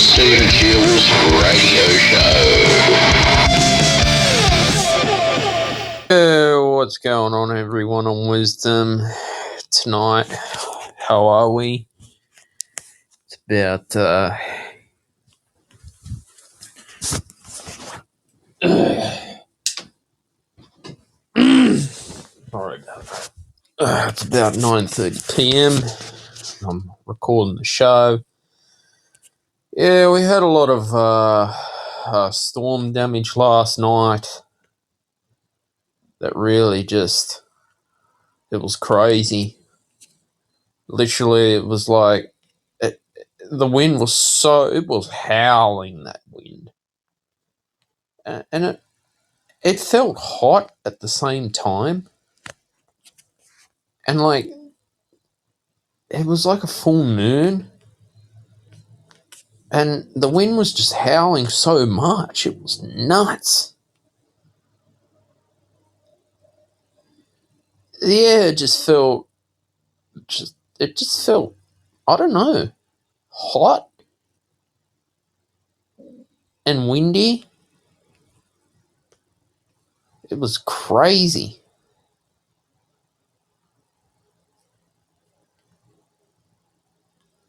Stephen Jules Radio Show. What's going on, everyone on Wisdom tonight? How are we? It's about sorry about that. It's about 9:30 p.m. I'm recording the show. Yeah, we had a lot of storm damage last night. That really just, it was crazy. Literally, it was like, the wind was it was howling, that wind. And it felt hot at the same time. And like, it was like a full moon. And the wind was just howling so much. It was nuts. Yeah, it just felt, I don't know, hot and windy. It was crazy.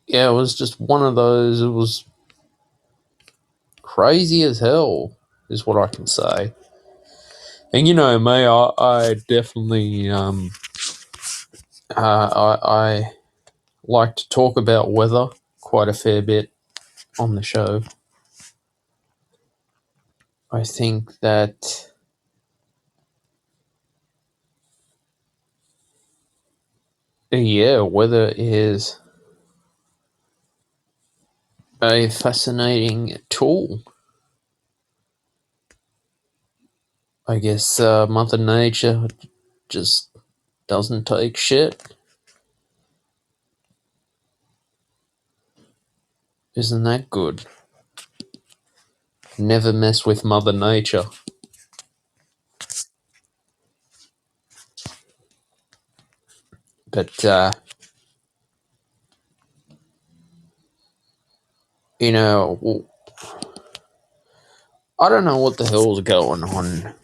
Yeah, it was just one of those, it was crazy as hell, is what I can say. And you know me, I definitely, I like to talk about weather quite a fair bit on the show. I think that weather is a fascinating tool. I guess Mother Nature just doesn't take shit. Isn't that good? Never mess with Mother Nature. But, you know, I don't know what the hell's going on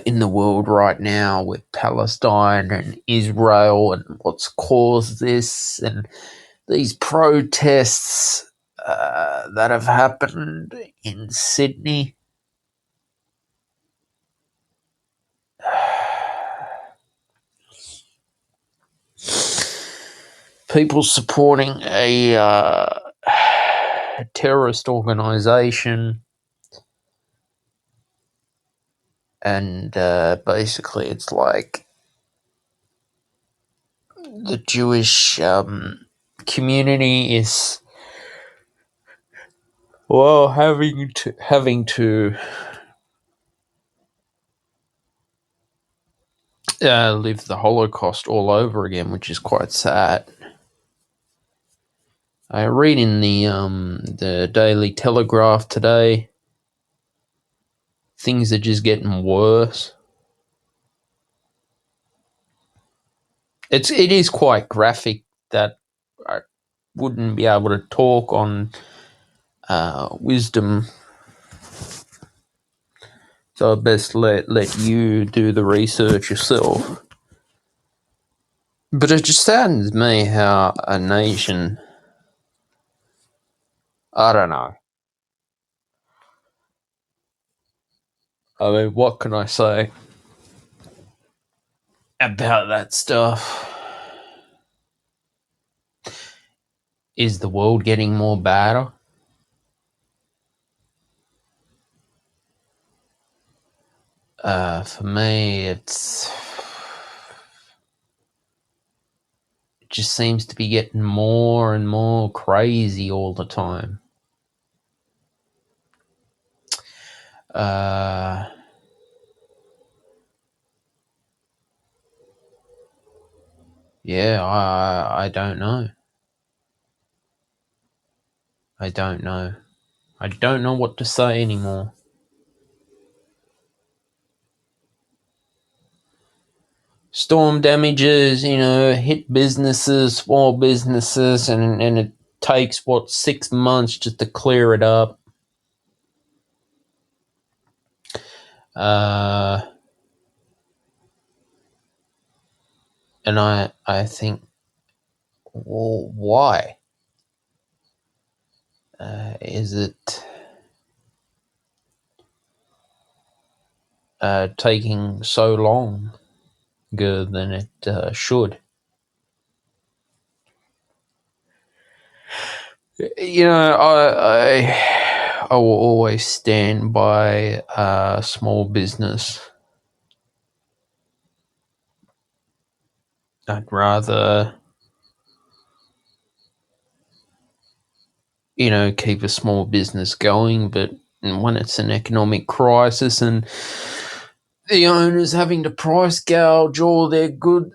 in the world right now with Palestine and Israel and what's caused this and these protests that have happened in Sydney. People supporting a terrorist organization, and basically it's like the Jewish community is, well, having to live the Holocaust all over again, which is quite sad. I read in the Daily Telegraph today, things are just getting worse. It is quite graphic that I wouldn't be able to talk on Wisdom, so I best let you do the research yourself. But it just saddens me how a nation, I don't know. I mean, what can I say about that stuff? Is the world getting more badder? For me, it just seems to be getting more and more crazy all the time. Yeah, I don't know. I don't know. I don't know what to say anymore. Storm damages, hit businesses, small businesses, and it takes 6 months just to clear it up. And I think, well, why is it taking so long than it should? I will always stand by small business. I'd rather, keep a small business going, but when it's an economic crisis and the owners having to price gouge all their good,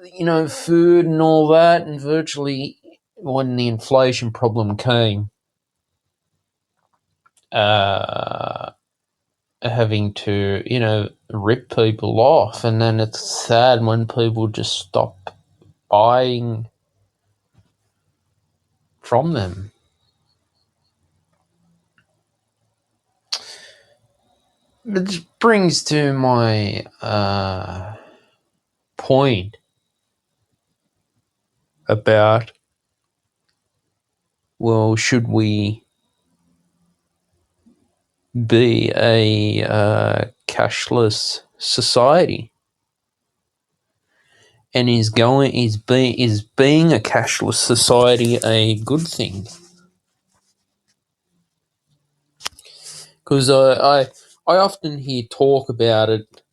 food and all that, and virtually when the inflation problem came, uh, having to, rip people off, and then it's sad when people just stop buying from them. Which brings to my point about, well, should we be a cashless society? And is being a cashless society a good thing? Because I often hear talk about it.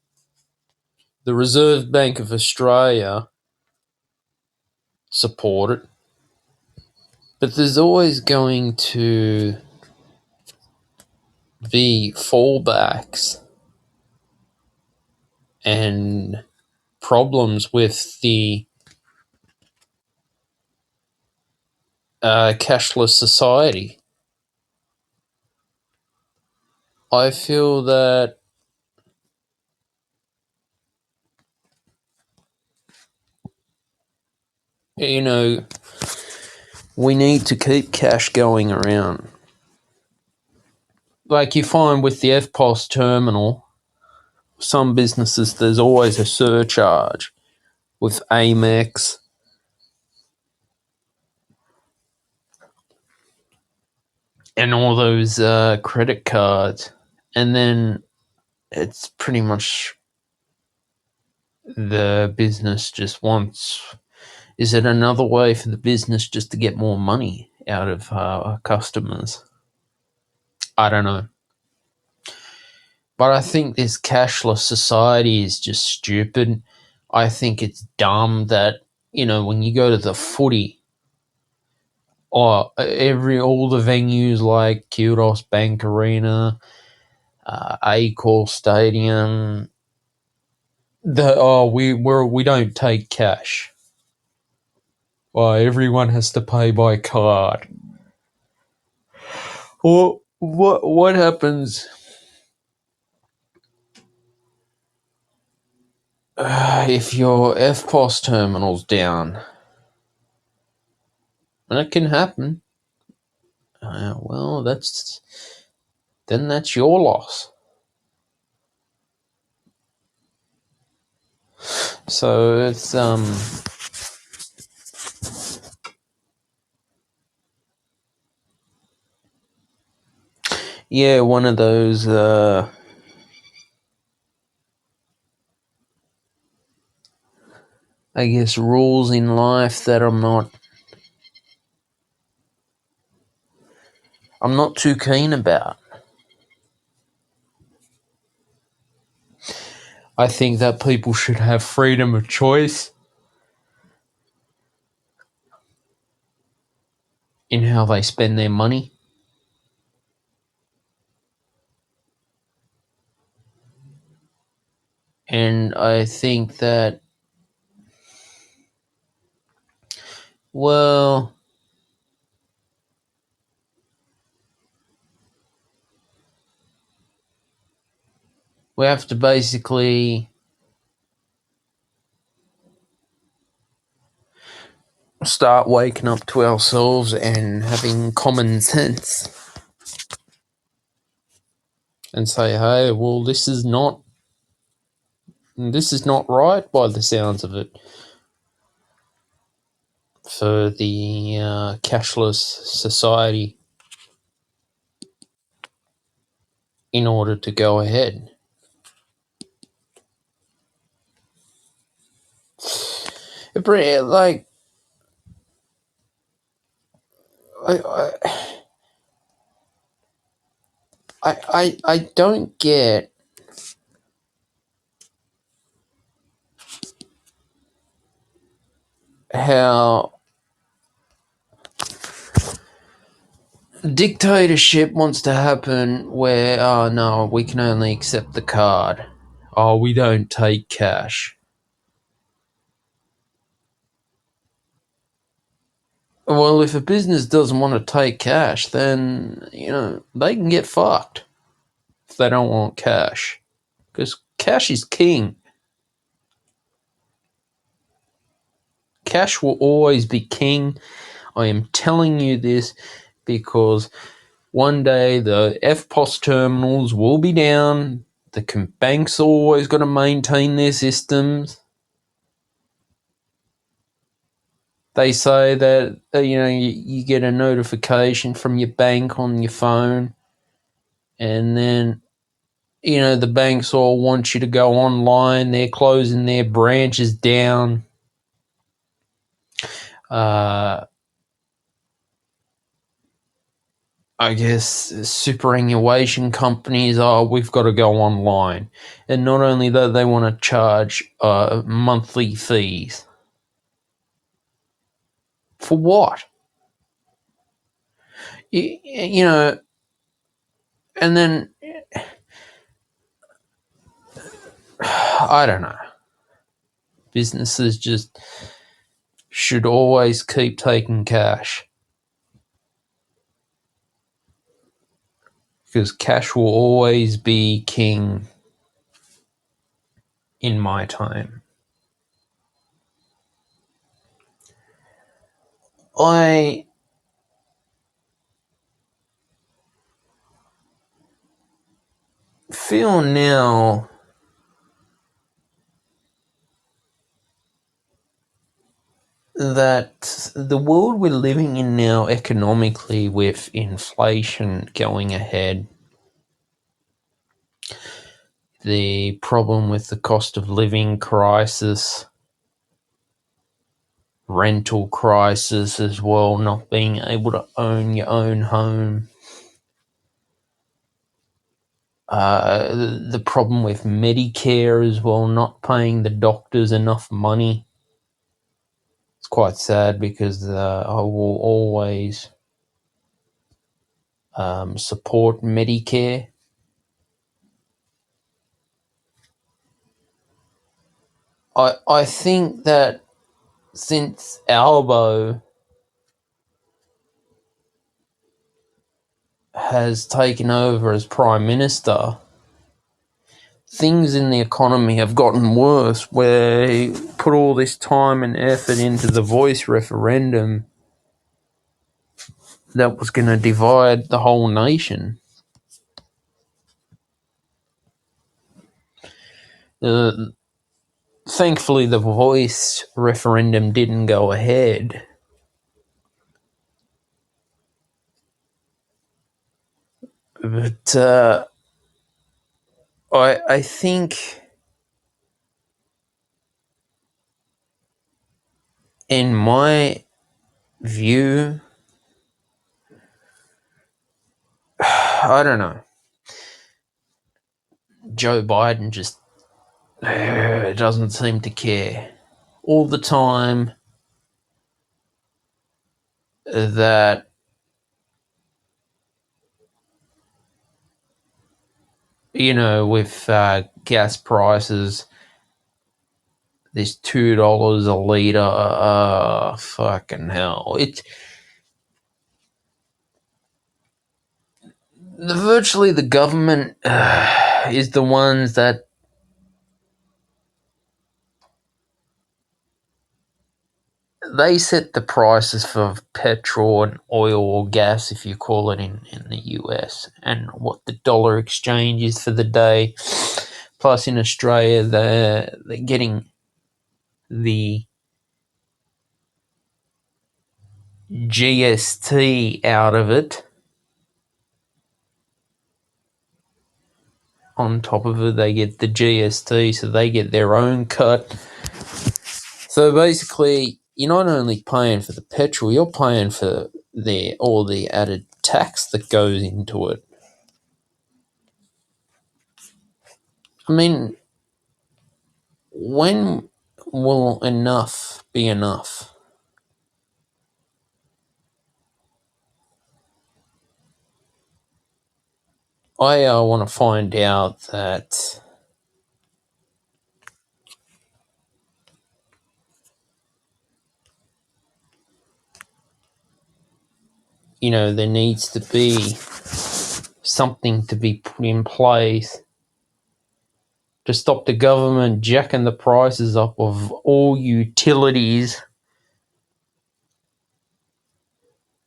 The Reserve Bank of Australia support it, but there's always going to be fallbacks and problems with the cashless society. I feel that, we need to keep cash going around. Like you find with the eftpos terminal, some businesses, there's always a surcharge with Amex and all those credit cards. And then it's pretty much the business just wants. Is it another way for the business just to get more money out of customers? I don't know. But I think this cashless society is just stupid. I think it's dumb that, when you go to the footy, or all the venues like Kudos Bank Arena, Accor Stadium, we don't take cash. Everyone has to pay by card. Well, what happens if your FPOS terminal's down? And it can happen. Well, that's your loss. So it's one of those I guess rules in life that I'm not too keen about. I think that people should have freedom of choice in how they spend their money. And I think that, well, we have to basically start waking up to ourselves and having common sense and say, hey, well, this is not right by the sounds of it for the cashless society in order to go ahead. Like, I don't get how dictatorship wants to happen where, oh no, we can only accept the card. Oh, we don't take cash. Well, if a business doesn't want to take cash, then, they can get fucked if they don't want cash. Because cash is king. Cash will always be king. I am telling you this because one day the eftpos terminals will be down. The banks are always going to maintain their systems. They say that, you get a notification from your bank on your phone, and then, the banks all want you to go online. They're closing their branches down. I guess superannuation companies we've got to go online. And not only that, they want to charge monthly fees. For what? And then, I don't know. Businesses just should always keep taking cash. Because cash will always be king in my time. I feel now that the world we're living in now economically, with inflation going ahead, the problem with the cost of living crisis, rental crisis as well, not being able to own your own home, the problem with Medicare as well, not paying the doctors enough money. It's quite sad because I will always support Medicare. I think that since Albo has taken over as Prime Minister, things in the economy have gotten worse, where he put all this time and effort into the voice referendum that was going to divide the whole nation. Thankfully, the voice referendum didn't go ahead. But I think, in my view, I don't know, Joe Biden just doesn't seem to care. All the time that with gas prices, this $2 a litre, fucking hell. Virtually the government is the ones that they set the prices for petrol and oil or gas, if you call it in the US, and what the dollar exchange is for the day. Plus, in Australia, they're getting the GST out of it. On top of it, they get the GST, so they get their own cut. So basically, you're not only paying for the petrol, you're paying for all the added tax that goes into it. I mean, when will enough be enough? I want to find out that, there needs to be something to be put in place to stop the government jacking the prices up of all utilities,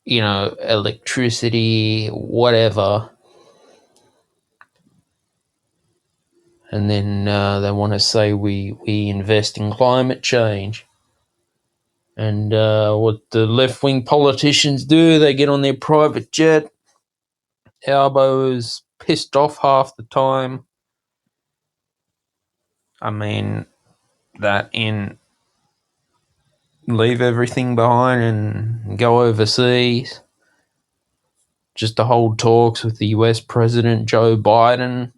electricity, whatever. And then they want to say we invest in climate change. And what the left-wing politicians do, they get on their private jet, elbows pissed off half the time. I mean, that in leave everything behind and go overseas just to hold talks with the US President Joe Biden.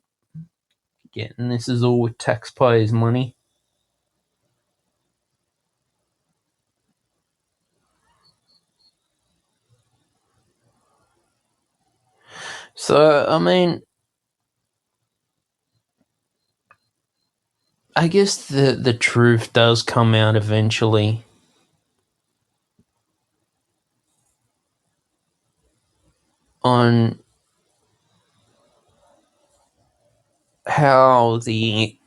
Again, this is all with taxpayers' money. So, I mean, I guess the truth does come out eventually. On how the,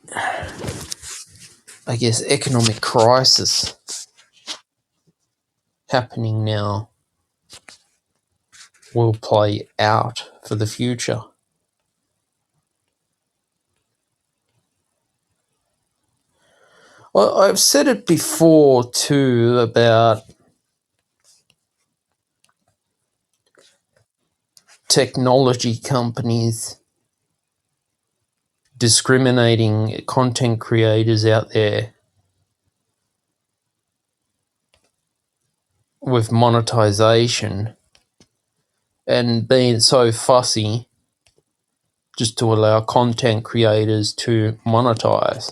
I guess, economic crisis happening now will play out for the future. Well, I've said it before too about technology companies discriminating content creators out there with monetization and being so fussy just to allow content creators to monetize.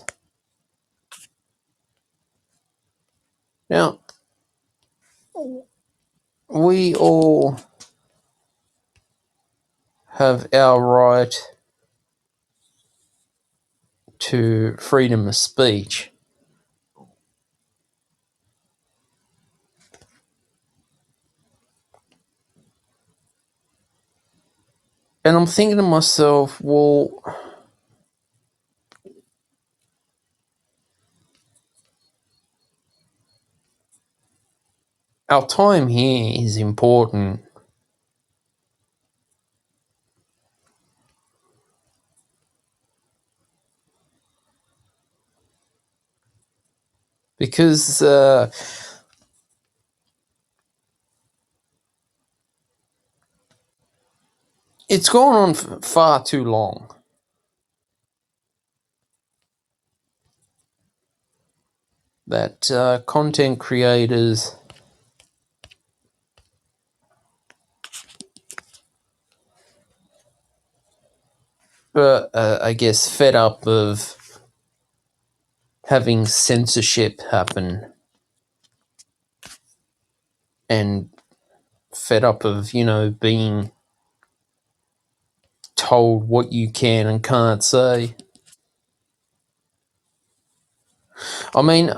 Now, we all have our right to freedom of speech. And I'm thinking to myself, well, our time here is important. Because it's gone on far too long. That content creators I guess, fed up of having censorship happen and fed up of, being told what you can and can't say. I mean,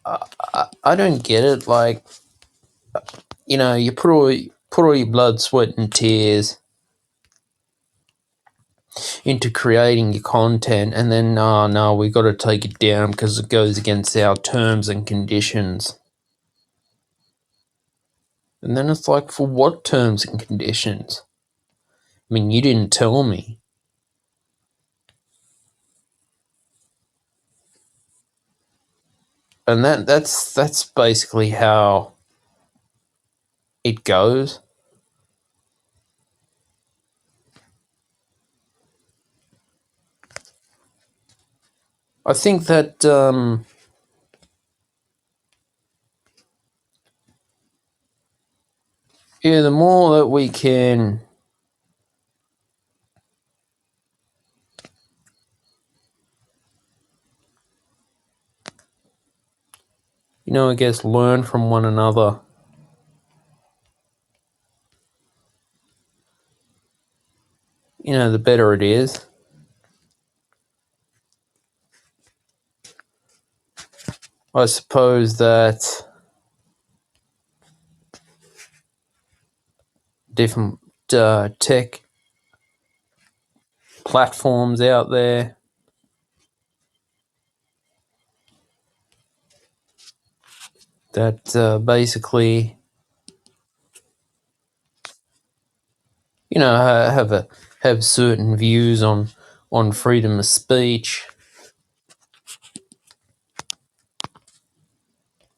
I don't get it. Like, you put all your blood, sweat, and tears into creating your content, and then no, we got to take it down because it goes against our terms and conditions. And then it's like, for what terms and conditions? I mean, you didn't tell me. And that's basically how it goes. I think that the more that we can I guess learn from one another, the better it is. I suppose that different tech platforms out there that basically, have certain views on freedom of speech,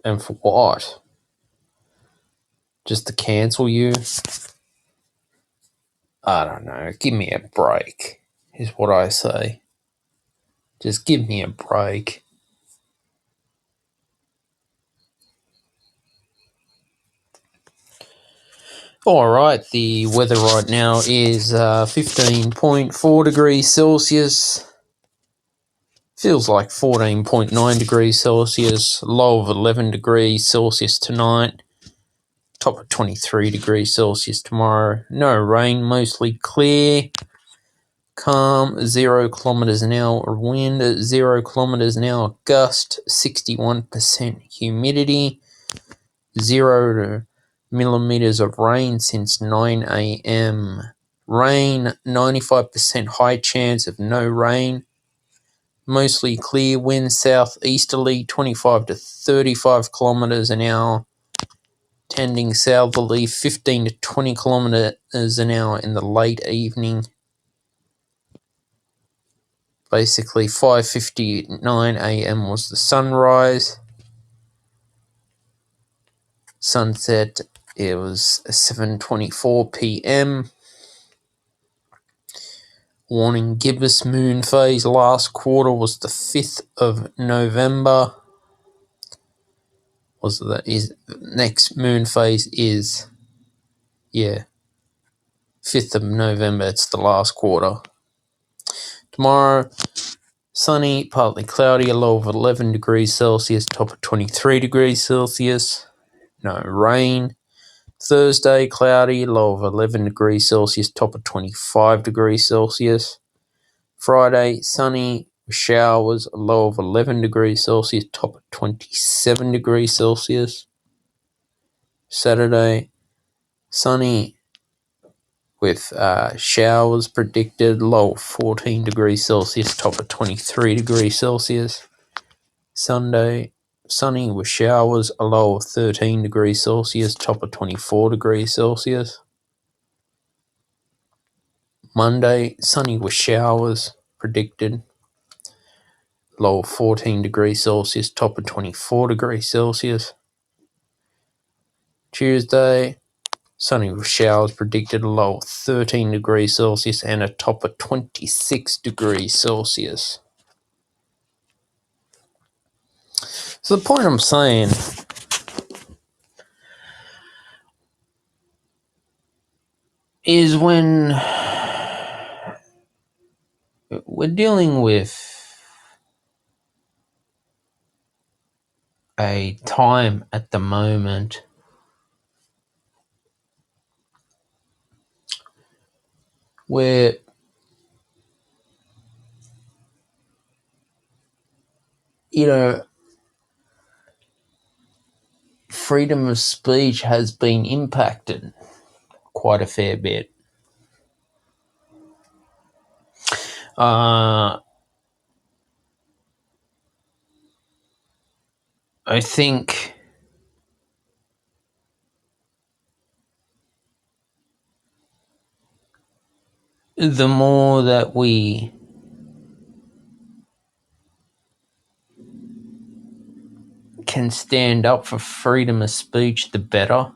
and for what? Just to cancel you? I don't know. Give me a break, is what I say. Just give me a break. All right, the weather right now is 15.4 degrees Celsius. Feels like 14.9 degrees Celsius. Low of 11 degrees Celsius tonight. Top of 23 degrees Celsius tomorrow. No rain, mostly clear. Calm, 0 kilometers an hour wind, 0 kilometers an hour gust, 61% humidity, 0 millimeters of rain since 9 a.m. Rain, 95% high chance of no rain. Mostly clear, wind southeasterly, 25 to 35 kilometers an hour. Tending southerly, 15 to 20 kilometers an hour in the late evening. Basically, 5:59 a.m. was the sunrise. Sunset, it was 7:24 p.m. Warning gibbous moon phase last quarter was the 5th of November. Next moon phase is 5th of November. It's the last quarter. Tomorrow, sunny, partly cloudy, a low of 11 degrees Celsius, top of 23 degrees Celsius. No rain. Thursday, cloudy, low of 11 degrees Celsius, top of 25 degrees Celsius. Friday, sunny, showers, a low of 11 degrees Celsius, top of 27 degrees Celsius. Saturday, sunny with showers predicted, low of 14 degrees Celsius, top of 23 degrees Celsius. Sunday, sunny with showers, a low of 13 degrees Celsius, top of 24 degrees Celsius. Monday, sunny with showers predicted, low of 14 degrees Celsius, top of 24 degrees Celsius. Tuesday, sunny with showers predicted, a low of 13 degrees Celsius and a top of 26 degrees Celsius. So the point I'm saying is, when we're dealing with a time at the moment where freedom of speech has been impacted quite a fair bit. Uh, I think the more that we can stand up for freedom of speech, the better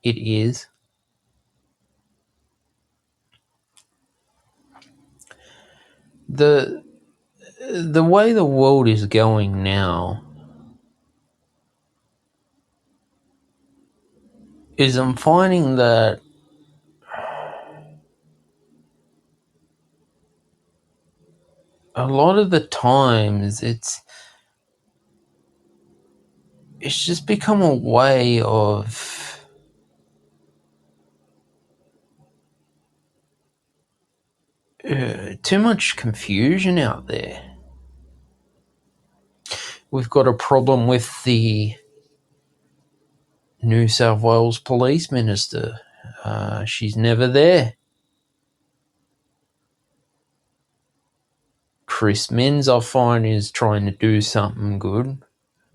it is. The the way the world is going now is I'm finding that a lot of the times it's just become a way of too much confusion out there. We've got a problem with the New South Wales Police Minister. She's never there. Chris Minns, I find, is trying to do something good.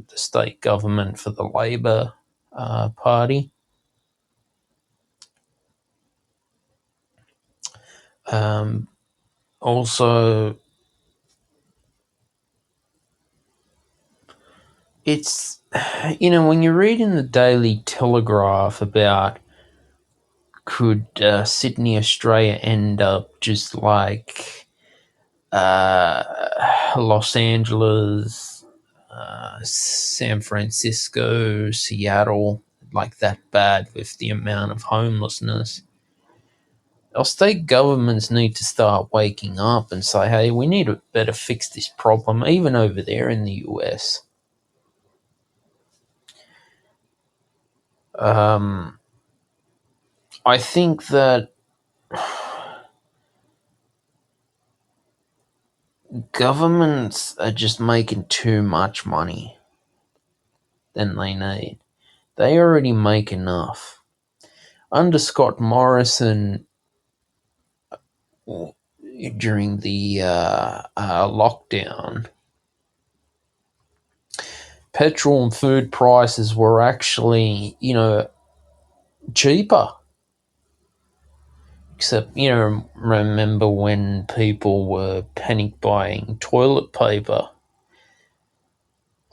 The state government for the Labor Party. Also, it's, when you read in the Daily Telegraph about could Sydney, Australia end up just like Los Angeles, San Francisco, Seattle, like that bad with the amount of homelessness. Our state governments need to start waking up and say, hey, we need to better fix this problem, even over there in the US. I think that governments are just making too much money than they need. They already make enough. Under Scott Morrison, during the lockdown, petrol and food prices were actually, cheaper. Except, remember when people were panic buying toilet paper?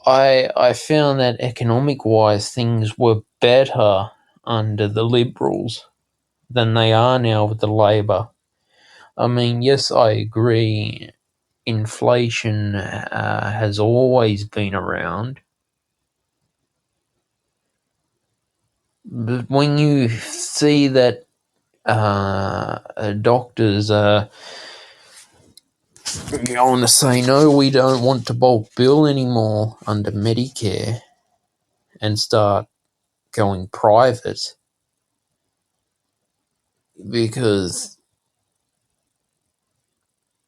I found that economic wise things were better under the Liberals than they are now with the Labor. I mean, yes, I agree. Inflation has always been around, but when you see that doctors are going to say no, we don't want to bulk bill anymore under Medicare and start going private because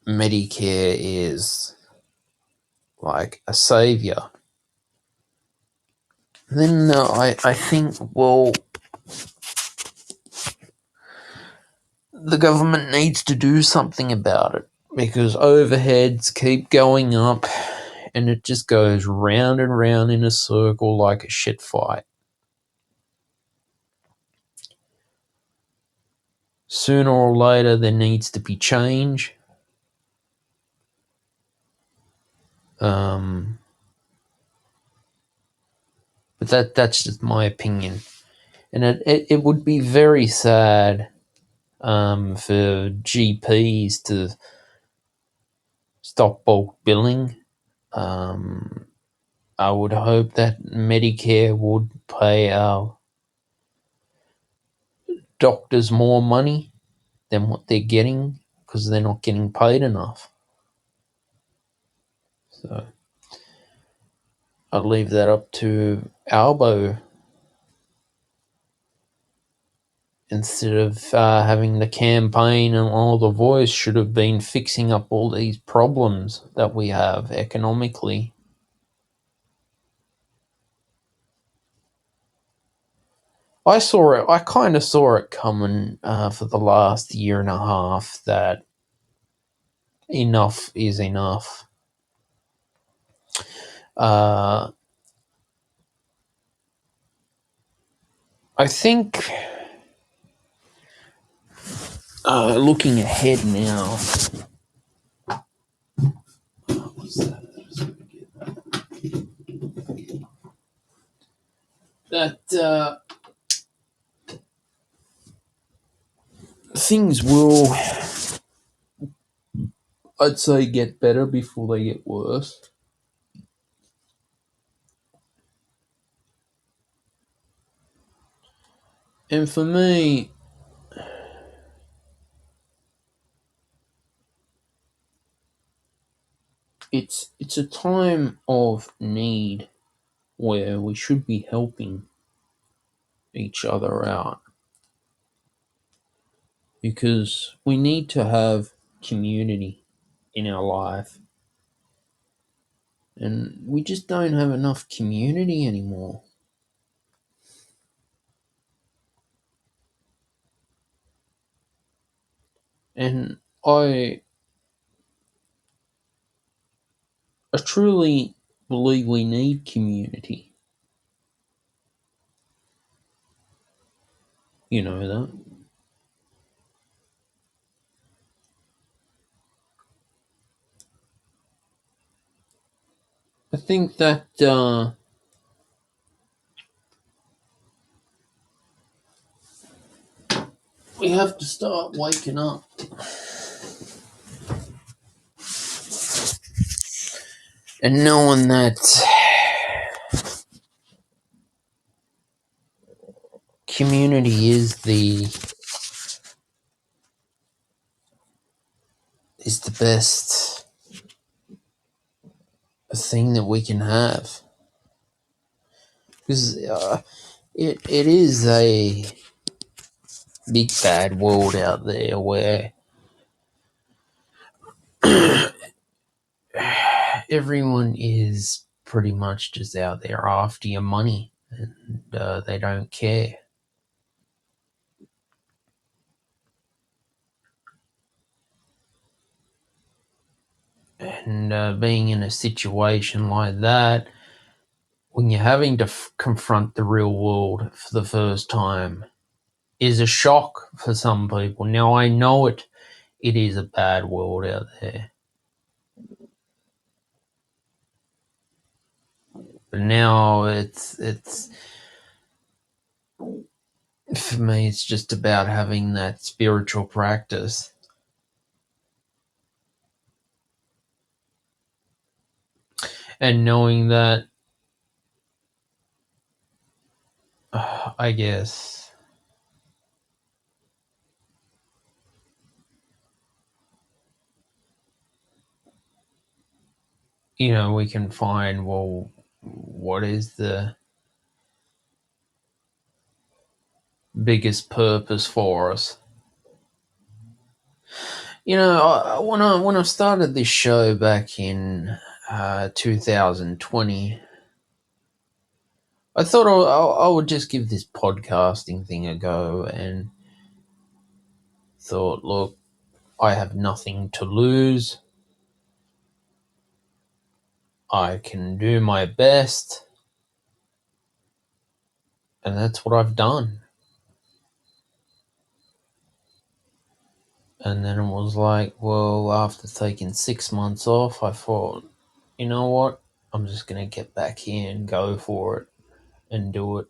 Medicare is like a savior, then I think, well, the government needs to do something about it because overheads keep going up and it just goes round and round in a circle like a shit fight. Sooner or later, there needs to be change. But that's just my opinion. And it would be very sad for GPs to stop bulk billing. I would hope that Medicare would pay our doctors more money than what they're getting because they're not getting paid enough. So I'd leave that up to Albo instead of having the campaign, and all the voice should have been fixing up all these problems that we have economically. I saw it. I kind of saw it coming for the last year and a half that enough is enough. I think looking ahead now, what's that? That things will, I'd say, get better before they get worse. And for me, it's a time of need where we should be helping each other out because we need to have community in our life, and we just don't have enough community anymore. And I truly believe we need community. You know that. I think that we have to start waking up and knowing that community is the best thing that we can have, because it is a big bad world out there where everyone is pretty much just out there after your money, and they don't care. And being in a situation like that, when you're having to confront the real world for the first time, is a shock for some people. Now I know it is a bad world out there, but now it's for me. It's just about having that spiritual practice and knowing that, I guess, we can find, well, what is the biggest purpose for us. When I started this show back in 2020, I thought I would just give this podcasting thing a go, and thought, look, I have nothing to lose. I can do my best, and that's what I've done. And then it was like, well, after taking 6 months off, I thought, you know what? I'm just going to get back here and go for it and do it.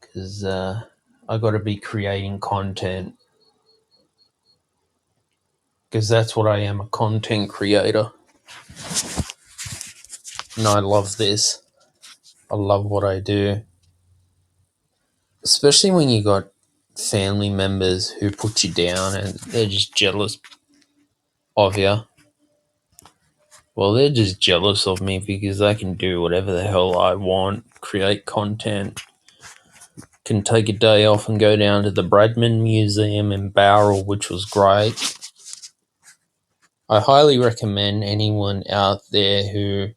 Because I got to be creating content. Because that's what I am, a content creator. And I love this. I love what I do. Especially when you got family members who put you down and they're just jealous of you. Well, they're just jealous of me because I can do whatever the hell I want, create content, can take a day off and go down to the Bradman Museum in Bowral, which was great. I highly recommend anyone out there who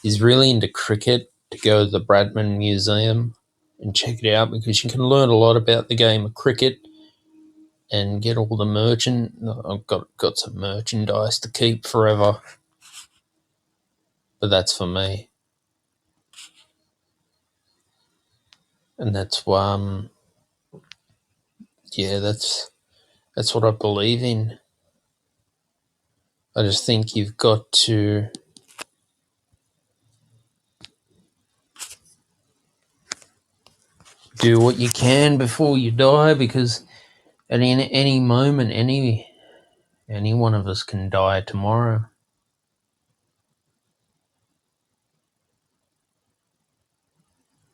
is really into cricket to go to the Bradman Museum and check it out, because you can learn a lot about the game of cricket and get all the merchant. I've got some merchandise to keep forever, but that's for me, and that's yeah, that's what I believe in. I just think you've got to do what you can before you die, because at any moment, any one of us can die tomorrow.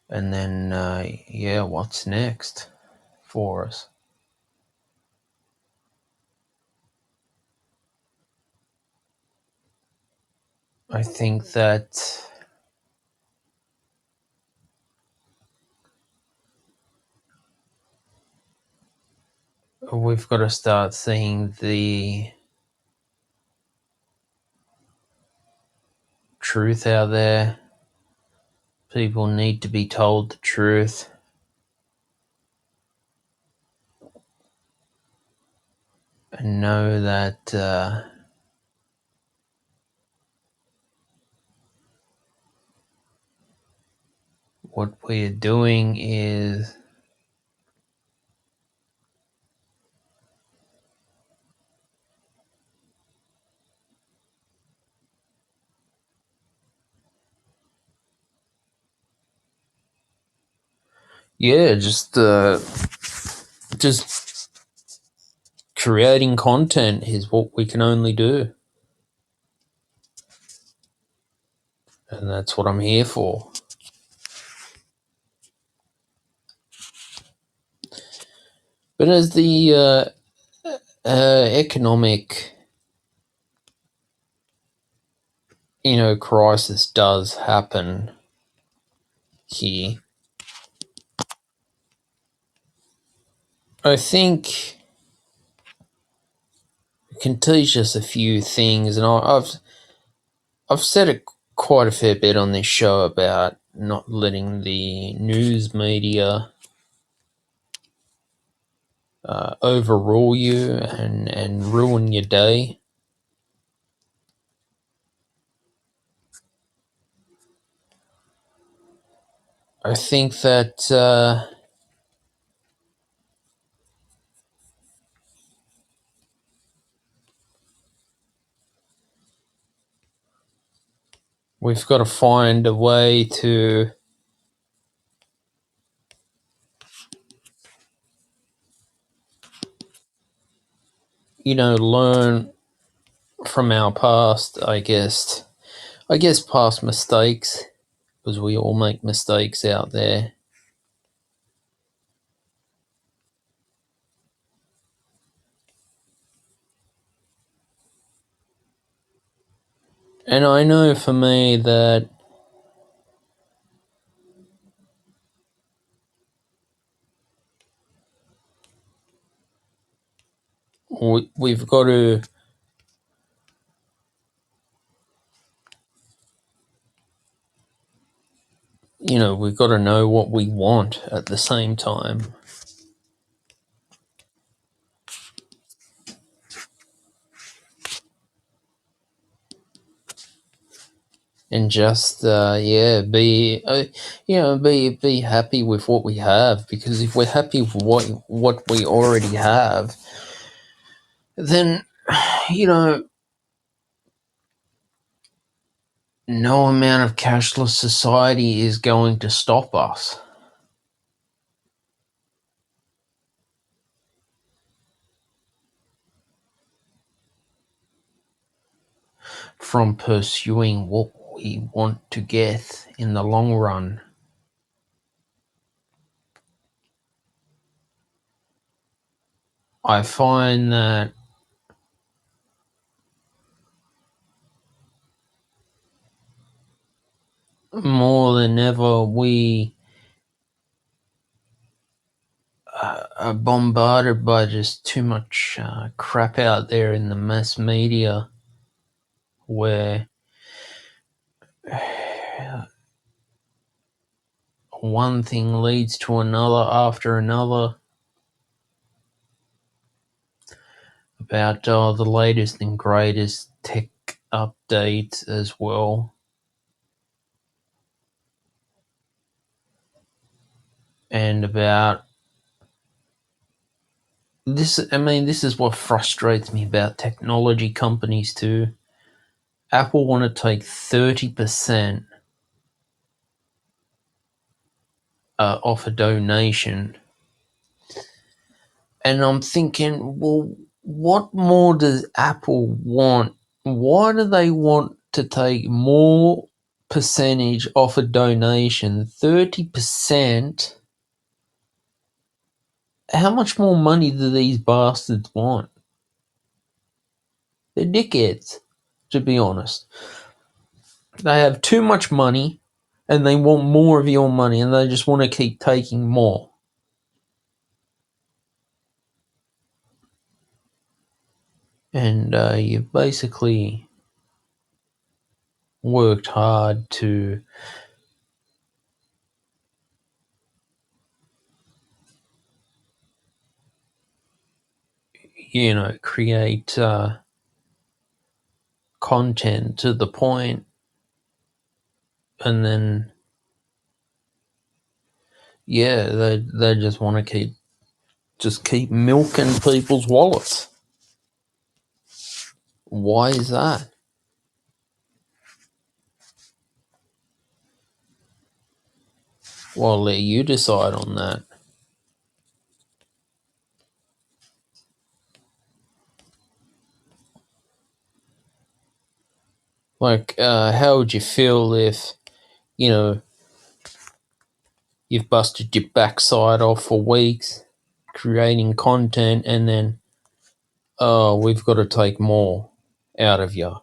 And then, yeah, what's next for us? I think that we've got to start seeing the truth out there. People need to be told the truth and know that what we're doing is yeah, just creating content is what we can only do, and that's what I'm here for. But as the economic, crisis does happen here, I think it can teach us a few things, and I've said it quite a fair bit on this show about not letting the news media overrule you and ruin your day. I think that we've got to find a way to, learn from our past, I guess. Past mistakes, because we all make mistakes out there. And I know for me that we've got to, we've got to know what we want at the same time. And just be happy with what we have, because if we're happy with what we already have, then you know no amount of cashless society is going to stop us from pursuing what we want to get in the long run. I find that more than ever we are bombarded by just too much crap out there in the mass media, where one thing leads to another after another, about the latest and greatest tech updates as well. And about this, this is what frustrates me about technology companies too. Apple want to take 30% off a donation. And I'm thinking, well, what more does Apple want? Why do they want to take more percentage off a donation? 30%? How much more money do these bastards want? They're dickheads, to be honest. They have too much money and they want more of your money and they just want to keep taking more. And you've basically worked hard to, create content to the point, and then they just want to keep milking people's wallets. Why is that? Well, I'll let you decide on that. Like, how would you feel if, you know, you've busted your backside off for weeks creating content and then, oh, we've got to take more out of you?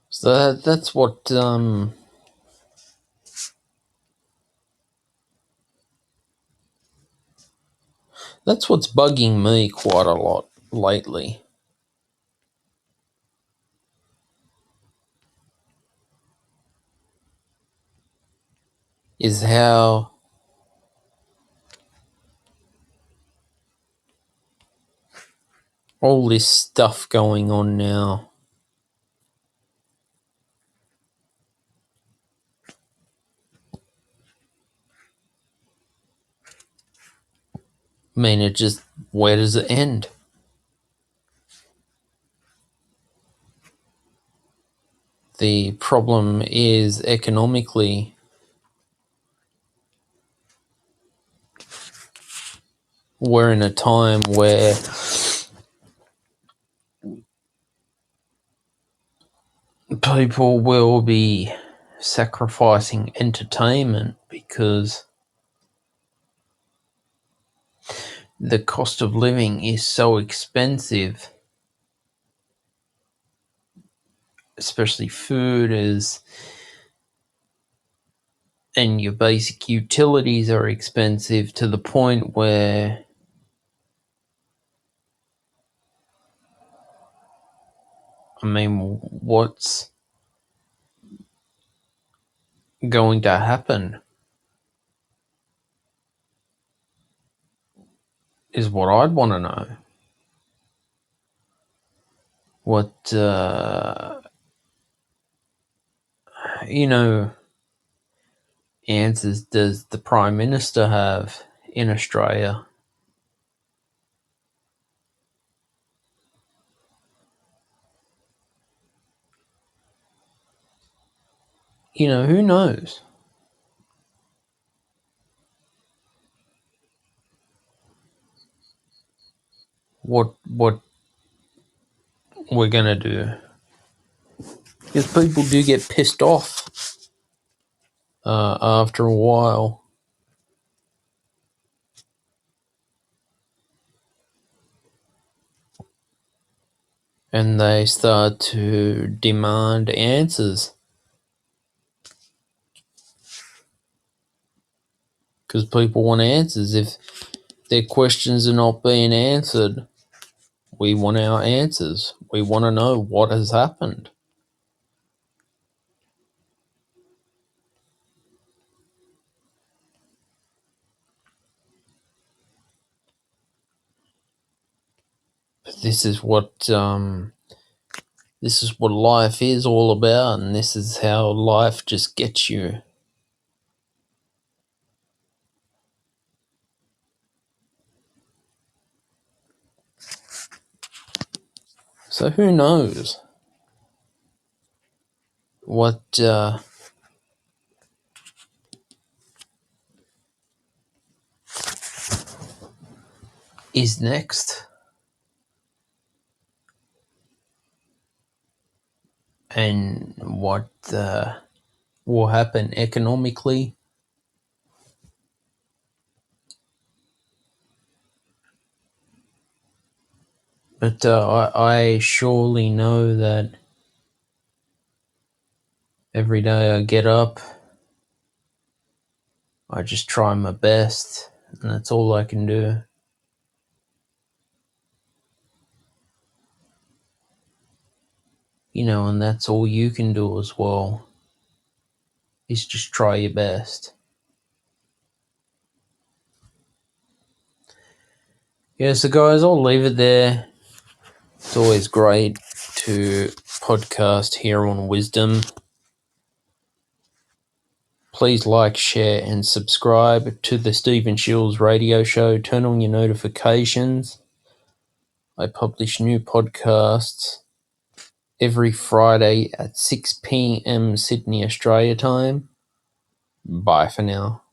So that's what that's what's bugging me quite a lot lately. Is how all this stuff going on now. It just, where does it end? The problem is economically. We're in a time where people will be sacrificing entertainment because the cost of living is so expensive, especially food is, and your basic utilities are expensive to the point where what's going to happen is what I'd want to know. What answers does the Prime Minister have in Australia? Who knows what we're gonna do, because people do get pissed off after a while, and they start to demand answers because people want answers. If their questions are not being answered, we want our answers. We want to know what has happened. this is what life is all about, and this is how life just gets you. So who knows what is next, and what will happen economically. But I surely know that every day I get up, I just try my best, and that's all I can do. And that's all you can do as well, is just try your best. Yeah, so guys, I'll leave it there. It's always great to podcast here on Wisdom. Please like, share, and subscribe to the Stephen Shields radio show. Turn on your notifications. I publish new podcasts every Friday at 6 p.m. Sydney, Australia time. Bye for now.